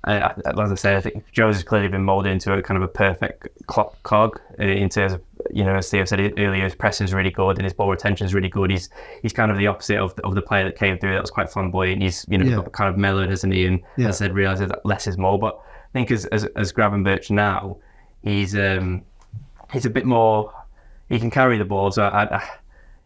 As I said, I think Jones has clearly been moulded into a kind of a perfect cog in terms of, as Theo said earlier, his pressing is really good and his ball retention is really good. He's kind of the opposite of the player that came through that was quite flamboyant. He's kind of mellowed, hasn't he? And as I said, realises that less is more. But I think as Gravenberch now, he's a bit more. He can carry the ball. So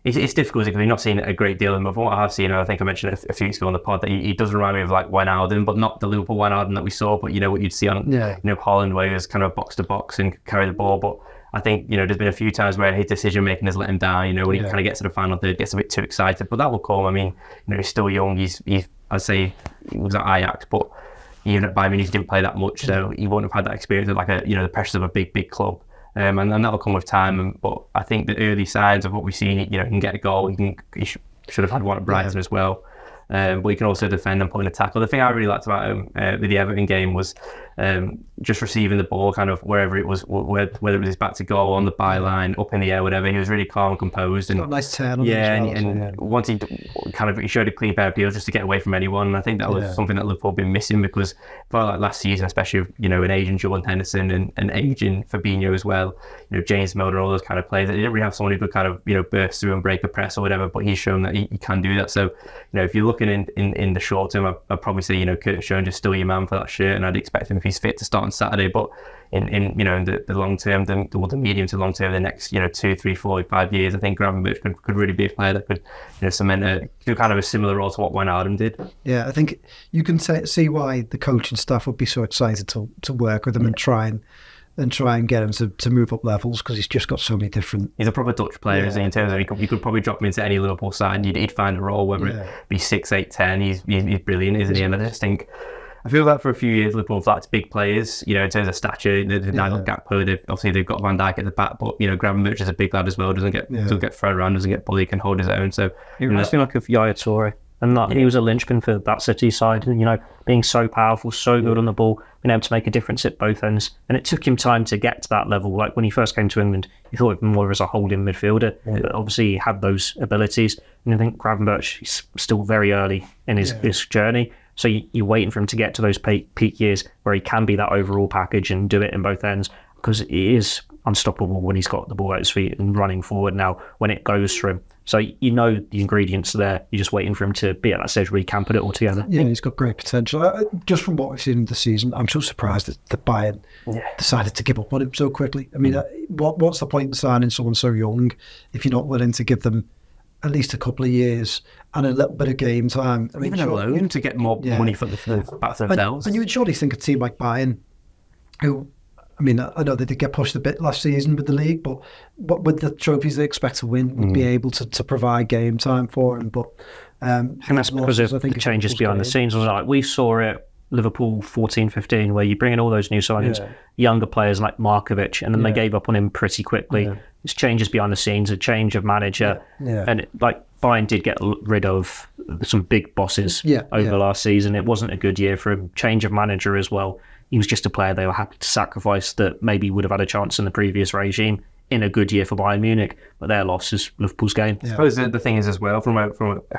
it's difficult because we've not seen a great deal of him. But from what I have seen, I think I mentioned a few weeks ago on the pod that he does remind me of like Wijnaldum, but not the Liverpool Wijnaldum that we saw. But what you'd see on Holland, where he was kind of box to box and carry the ball. But I think there's been a few times where his decision making has let him down. When he kind of gets to the final third, gets a bit too excited. But that will come. I mean, he's still young. He's I'd say he was at Ajax, but even at Bayern Munich he didn't play that much, so he wouldn't have had that experience of like the pressures of a big club. And that'll come with time. But I think the early signs of what we've seen, he can get a goal. He should have had one at Brighton as well. But he can also defend and put in a tackle. The thing I really liked about him with the Everton game was just receiving the ball kind of wherever it was, whether it was his back to goal, on the byline, up in the air, whatever. He was really calm and composed. And got a nice turn on and once he showed a clean pair of heels just to get away from anyone. And I think that was something that Liverpool had been missing, because for like last season, especially an aging Jordan Henderson and aging Fabinho as well, James Milner, all those kind of players, they didn't really have someone who could kind of burst through and break a press or whatever. But he's shown that he can do that. So if you're looking in the short term, I'd probably say Curtis Jones is still your man for that shirt, and I'd expect him, if he's fit, to start on Saturday. But in the long term, the medium to long term, the next 2, 3, 4, 5 years, I think Gravenberch could really be a player that could cement do kind of a similar role to what Wijnaldum did. Yeah, I think you can see why the coaching staff would be so excited to work with him and try and get him to move up levels, because he's just got so many different. He's a proper Dutch player, isn't he? In terms of you could probably drop him into any Liverpool side and he'd find a role, whether it be 6, 8, 10. He's brilliant, isn't he? And I just think, I feel that for a few years Liverpool have lacked big players, in terms of stature. Nigel Gakpo, they've got Van Dijk at the back, but Gravenberch is a big lad as well. Doesn't get thrown around, doesn't get bullied, can hold his own. So it reminds me like of Yaya Toure. And that, he was a linchpin for that City side, and, you know, being so powerful, so good on the ball, being able to make a difference at both ends. And it took him time to get to that level. Like when he first came to England, you thought of him more as a holding midfielder. But obviously he had those abilities. And I think Gravenberch is still very early in his journey. So you're waiting for him to get to those peak years where he can be that overall package and do it in both ends, because he is unstoppable when he's got the ball at his feet and running forward now when it goes for him. So you know the ingredients are there. You're just waiting for him to be at that stage where he can put it all together. Yeah, he's got great potential. Just from what we've seen in the season, I'm so surprised that Bayern decided to give up on him so quickly. I mean, what's the point in signing someone so young if you're not willing to give them at least a couple of years and a little bit of game time? I mean, even a loan to get more money for back themselves. And you would surely think a team like Bayern, who, I mean, I know they did get pushed a bit last season with the league, but with the trophies they expect to win, would be able to provide game time for him. But and that's because of the changes behind the scenes. Like we saw it Liverpool 14-15, where you bring in all those new signings, younger players like Markovic, and then they gave up on him pretty quickly. It's changes behind the scenes, a change of manager, and like Bayern did get rid of some big bosses over last season. It wasn't a good year for him. Change of manager as well. He was just a player they were happy to sacrifice that maybe would have had a chance in the previous regime in a good year for Bayern Munich, but their loss is Liverpool's gain. I suppose the thing is as well, from a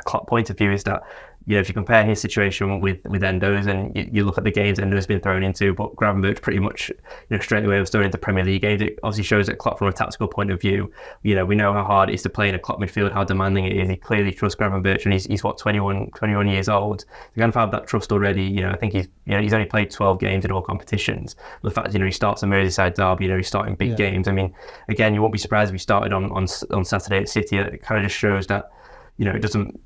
Klopp point of view, is that, you know, if you compare his situation with Endo's, and you look at the games Endo's been thrown into, but Gravenberch pretty much, you know, straight away was thrown into Premier League games. It obviously shows that Klopp, from a tactical point of view, you know, we know how hard it is to play in a Klopp midfield, how demanding it is. He clearly trusts Gravenberch, and he's what, 21 years old. To kind of have that trust already, you know, I think he's only played 12 games in all competitions. The fact, you know, he starts a Merseyside derby, you know, he's starting big games. I mean, again, you won't be surprised if he started on Saturday at City. It kind of just shows that, you know, it doesn't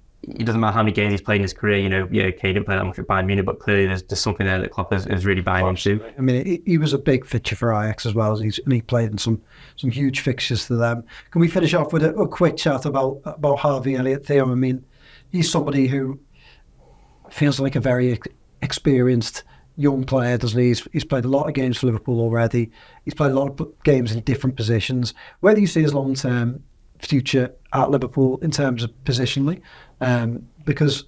matter how many games he's played in his career. You know, he didn't play that much at Bayern Munich, but clearly there's something there that Klopp is really buying into. I mean, he was a big fixture for Ajax as well, and he played in some huge fixtures for them. Can we finish off with a quick chat about Harvey Elliott, Theo? I mean, he's somebody who feels like a very experienced young player, doesn't he? He's played a lot of games for Liverpool already. He's played a lot of games in different positions. Where do you see his long-term future at Liverpool in terms of positionally? Because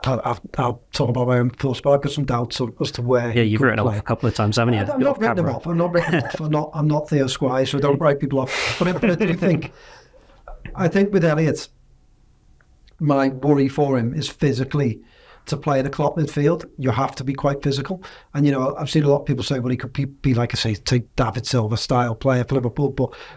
I'll talk about my own thoughts, but I've got some doubts as to where. Yeah, you've written him off a couple of times, haven't you? I'm not writing him off. I'm not Theo Squires, so I don't write people off. But I do think with Elliott, my worry for him is physically. To play in a Klopp midfield, you have to be quite physical. And, you know, I've seen a lot of people say, well, he could be like I say, take David Silva style player for Liverpool.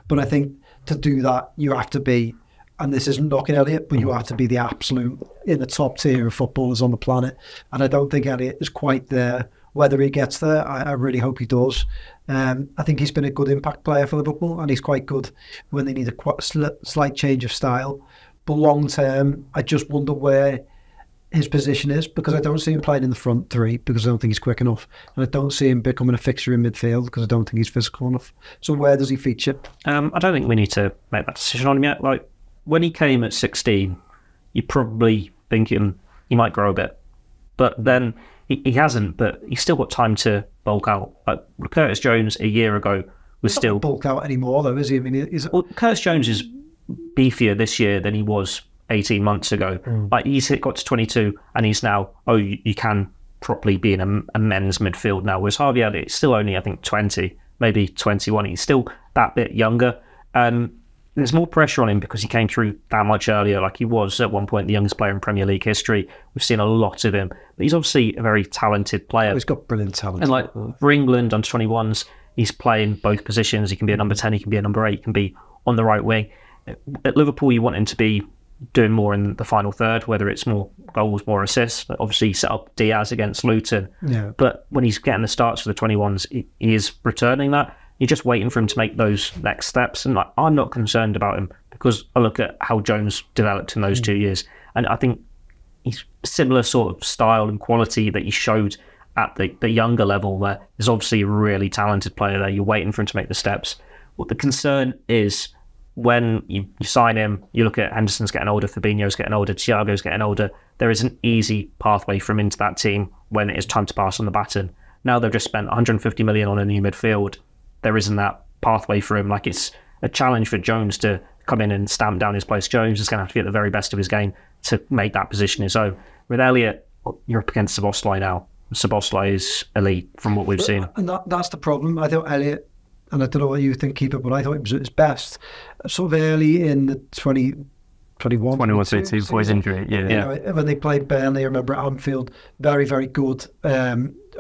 But I think to do that, you have to be, and this isn't knocking Elliott, but you have to be the absolute in the top tier of footballers on the planet. And I don't think Elliott is quite there. Whether he gets there, I really hope he does. I think he's been a good impact player for Liverpool, and he's quite good when they need a slight change of style. But long term, I just wonder where his position is, because I don't see him playing in the front three, because I don't think he's quick enough, and I don't see him becoming a fixture in midfield because I don't think he's physical enough. So where does he feature? I don't think we need to make that decision on him yet. Like when he came at 16, you're probably thinking he might grow a bit, but then he hasn't. But he's still got time to bulk out. Like Curtis Jones a year ago was still bulk out anymore, though, is he? I mean, well, Curtis Jones is beefier this year than he was 18 months ago. Like he's got to 22 and he's now, you can properly be in a men's midfield now, whereas Harvey Elliott is still only, I think, 20, maybe 21. He's still that bit younger. There's more pressure on him because he came through that much earlier. Like he was at one point the youngest player in Premier League history. We've seen a lot of him, but he's obviously a very talented player. He's got brilliant talent. And like for England under 21s, he's playing both positions. He can be a number 10, he can be a number 8, he can be on the right wing. At Liverpool, you want him to be doing more in the final third, whether it's more goals, more assists. Obviously, he set up Diaz against Luton. Yeah. But when he's getting the starts for the 21s, he is returning that. You're just waiting for him to make those next steps. And I'm not concerned about him because I look at how Jones developed in those 2 years. And I think he's similar sort of style and quality that he showed at the younger level, where there's obviously a really talented player there. You're waiting for him to make the steps. What the concern is, when you sign him, you look at Henderson's getting older, Fabinho's getting older, Thiago's getting older. There is an easy pathway for him into that team when it is time to pass on the baton. Now they've just spent 150 million on a new midfield. There isn't that pathway for him. Like it's a challenge for Jones to come in and stamp down his place. Jones is going to have to be at the very best of his game to make that position his own. With Elliott, you're up against Szoboszlai now. Szoboszlai is elite from what we've seen. And that's the problem. I thought Elliott, and I don't know what you think, Keifer, but I thought it was at his best sort of early in the 21, 22 before his injury. Yeah. When they played Burnley, I remember at Anfield, very, very good.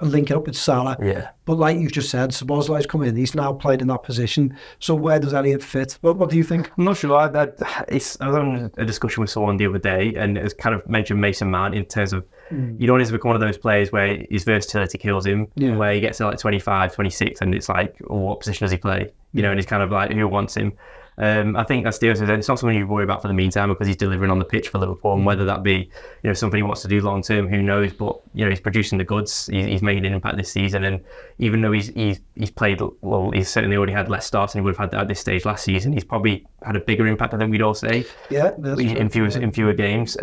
Linking up with Salah. Yeah. But like you just said, Szoboszlai's come in. He's now played in that position. So where does Elliott fit? What do you think? I'm not sure. I was on a discussion with someone the other day, and it was kind of mentioned Mason Mount in terms of you don't want to become one of those players where his versatility kills him, where he gets to like 25, 26, and it's like, what position does he play? And it's kind of like, who wants him? I think, as Theo said, it's not something you worry about for the meantime because he's delivering on the pitch for Liverpool, and whether that be something he wants to do long term, who knows? But he's producing the goods. He's made an impact this season, and even though he's played well, he's certainly already had less starts than he would have had at this stage last season. He's probably had a bigger impact, I think we'd all say. Yeah, in fewer games.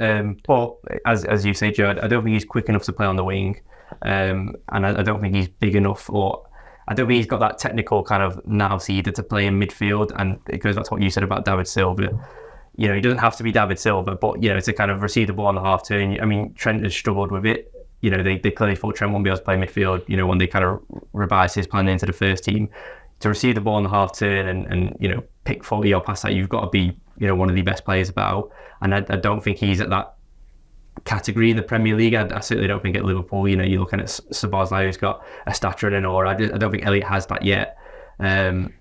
But as you say, Joe, I don't think he's quick enough to play on the wing, and I don't think he's big enough, or I don't think he's got that technical kind of nous either to play in midfield. And it goes back to what you said about David Silva. He doesn't have to be David Silva, but to kind of receive the ball on the half turn. I mean, Trent has struggled with it. They clearly thought Trent won't be able to play midfield. When they kind of revised his plan into the first team, to receive the ball on the half turn and pick 40 or past that, you've got to be one of the best players about. And I don't think he's at that category in the Premier League. I certainly don't think at Liverpool, you're looking at Szoboszlai, who's got a stature and an aura. I don't think Elliott has that yet. And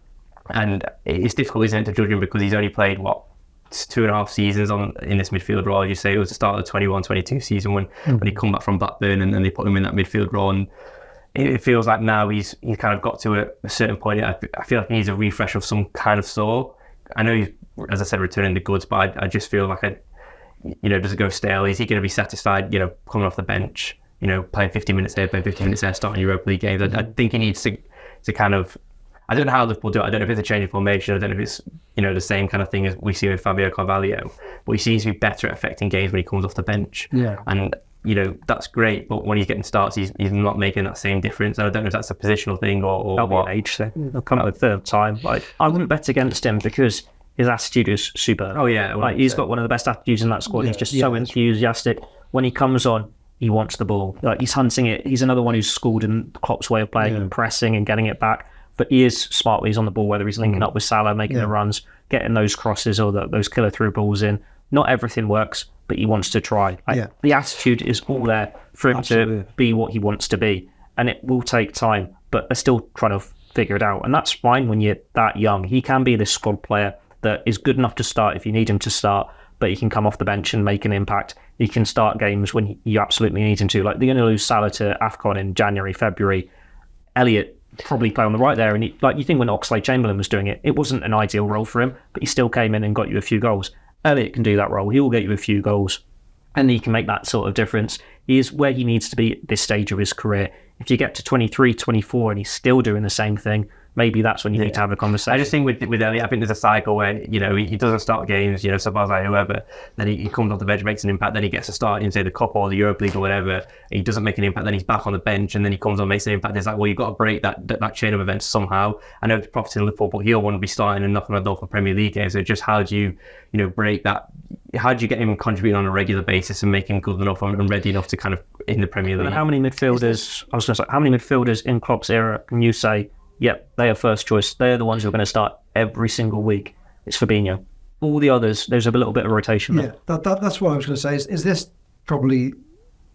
it's difficult, isn't it, to judge him because he's only played, 2.5 seasons in this midfield role. You say it was the start of the 21-22 season when he come back from Blackburn and then they put him in that midfield role. And it feels like now he's kind of got to a certain point. I feel like he needs a refresh of some kind of sort. I know he's, as I said, returning the goods, but I just feel like does it go stale? Is he going to be satisfied, coming off the bench, playing 50 minutes here, playing 50 minutes there, starting Europa League games? I think he needs to kind of, I don't know how Liverpool do it. I don't know if it's a change in formation. I don't know if it's, the same kind of thing as we see with Fabio Carvalho, but he seems to be better at affecting games when he comes off the bench. Yeah. And, that's great, but when he's getting starts, he's not making that same difference. And I don't know if that's a positional thing or That'll what. be an age thing. He'll come at the third time. I wouldn't bet against him because his attitude is superb. Oh yeah, he's got one of the best attitudes in that squad. Yeah, he's just so enthusiastic. When he comes on, he wants the ball. He's hunting it. He's another one who's schooled in Klopp's way of playing and pressing and getting it back. But he is smart when he's on the ball, whether he's linking up with Salah, making the runs, getting those crosses or those killer through balls in. Not everything works, but he wants to try. The attitude is all there for him to be what he wants to be. And it will take time, but they're still trying to figure it out. And that's fine when you're that young. He can be this squad player that is good enough to start if you need him to start, but he can come off the bench and make an impact. He can start games when you absolutely need him to. Like, they're going to lose Salah to AFCON in January, February. Elliott probably play on the right there. And you think when Oxlade-Chamberlain was doing it, it wasn't an ideal role for him, but he still came in and got you a few goals. Elliott can do that role. He will get you a few goals, and he can make that sort of difference. He is where he needs to be at this stage of his career. If you get to 23, 24, and he's still doing the same thing, maybe that's when you need to have a conversation. I just think with Elliott, I think there's a cycle where, he doesn't start games, Szoboszlai, whoever, then he comes off the bench, makes an impact, then he gets a start in, say, the Cup or the Europa League or whatever, he doesn't make an impact, then he's back on the bench, and then he comes on, makes an impact. It's like, well, you've got to break that chain of events somehow. I know it's profiting Liverpool, but he'll want to be starting and knocking on the door for Premier League games. So just how do you, break that? How do you get him contributing on a regular basis and make him good enough and ready enough to kind of in the Premier League? And how many midfielders in Klopp's era can you say, yep, they are first choice. They're the ones who are going to start every single week? It's Fabinho. All the others, there's a little bit of rotation there. Yeah, that's what I was going to say. Is this probably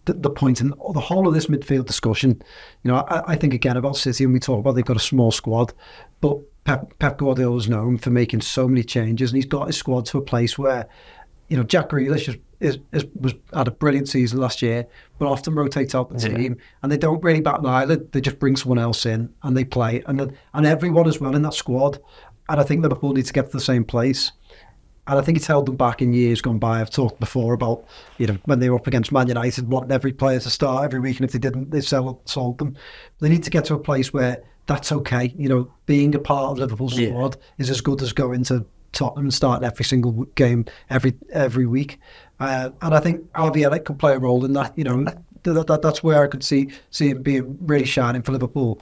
the point in the whole of this midfield discussion? I think again about City, and we talk about they've got a small squad, but Pep Guardiola is known for making so many changes, and he's got his squad to a place where, Jack Grealish was had a brilliant season last year, but often rotates out the team, and they don't really bat an eyelid. They just bring someone else in and they play, and everyone as well in that squad. And I think Liverpool need to get to the same place. And I think it's held them back in years gone by. I've talked before about when they were up against Man United, wanting every player to start every week, and if they didn't, they sold them. They need to get to a place where that's okay. Being a part of Liverpool's squad is as good as going to Tottenham and starting every single game every week. And I think Harvey Elliott could play a role in that. That's where I could see him being really shining for Liverpool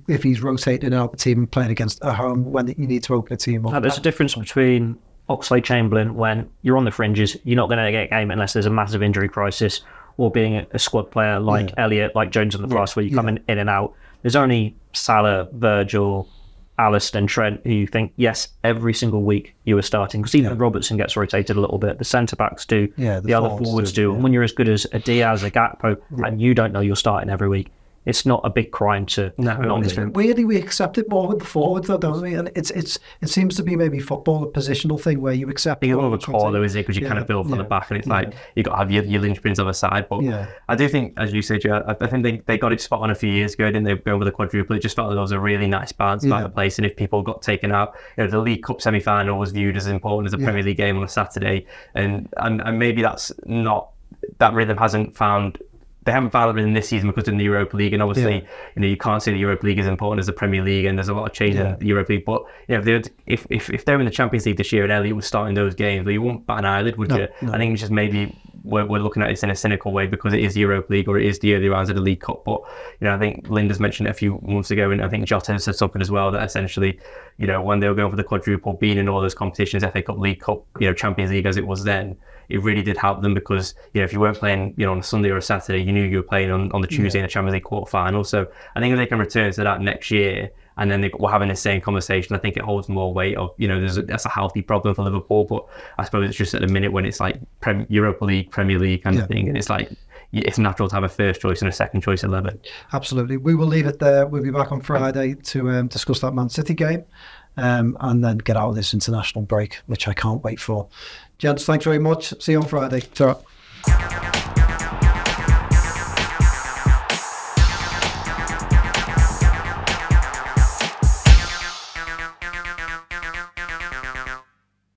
if he's rotating out the team and playing against a home when you need to open a team up. There's a difference between Oxlade-Chamberlain, when you're on the fringes, you're not going to get a game unless there's a massive injury crisis, or being a squad player like Elliott, like Jones in the past, where you come in and out. There's only Salah, Virgil, Alisson and Trent, who you think, yes, every single week you were starting, because even Robertson gets rotated a little bit. The centre-backs do, the other forwards do. And when you're as good as a Diaz, a Gakpo, and you don't know you're starting every week, it's not a big crime to not do. Weirdly, we accept it more with the forwards, though, don't we? And it seems to be maybe football, a positional thing where you accept. I think it's more of a core, though, is it? Because you kind of build from the back, and it's like you got to have your linchpins on the side. But I do think, as you said, Joe, I think they got it spot on a few years ago, didn't they? Going with the quadruple, it just felt like there was a really nice balance about the place. And if people got taken out, the League Cup semi-final was viewed as important as a Premier League game on a Saturday, and maybe that's not, that rhythm hasn't found. They haven't found it in this season because in the Europa League, and obviously, you can't say the Europa League is important as the Premier League, and there's a lot of change in the Europa League. But if they're in the Champions League this year and Elliott was starting those games, well, you won't bat an eyelid, would you? I think it's just maybe we're looking at this in a cynical way because it is the Europa League or it is the early rounds of the League Cup. But I think Linda's mentioned it a few months ago, and I think Jota said something as well, that essentially, when they were going for the quadruple, being in all those competitions, FA Cup, League Cup, Champions League as it was then, it really did help them because, if you weren't playing, on a Sunday or a Saturday, you knew you were playing on the Tuesday in the Champions League quarter-final. So I think if they can return to that next year, and then we're having the same conversation, I think it holds more weight of, that's a healthy problem for Liverpool. But I suppose it's just at the minute when it's like Europa League, Premier League kind of thing, and it's like, it's natural to have a first choice and a second choice 11. Absolutely. We will leave it there. We'll be back on Friday to discuss that Man City game, and then get out of this international break, which I can't wait for. Gents, thanks very much. See you on Friday. Ta-ra.